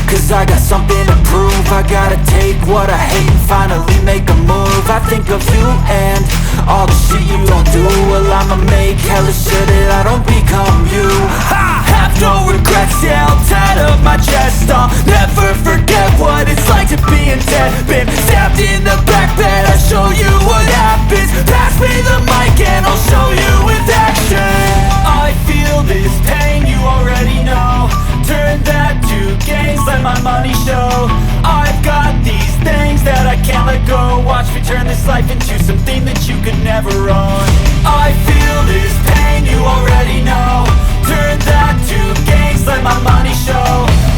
Cause I got something to prove. I gotta take what I hate and finally make a move. I think of you and all the shit you don't do. Well, I'ma make hella sure that I don't become you. I have no regrets, yeah, I'll tie up my chest. I'll never forget what it's like to be in debt. Been stabbed in the back bed, I'll show you what happens. Pass me the mic and I'll show you with action. I feel this pain, you already know. Turn that to gains, let my money show. I've got these things that I can't let go. Watch me turn this life into something that you could never own. I feel this pain, you already know. Turn that to gains, let my money show.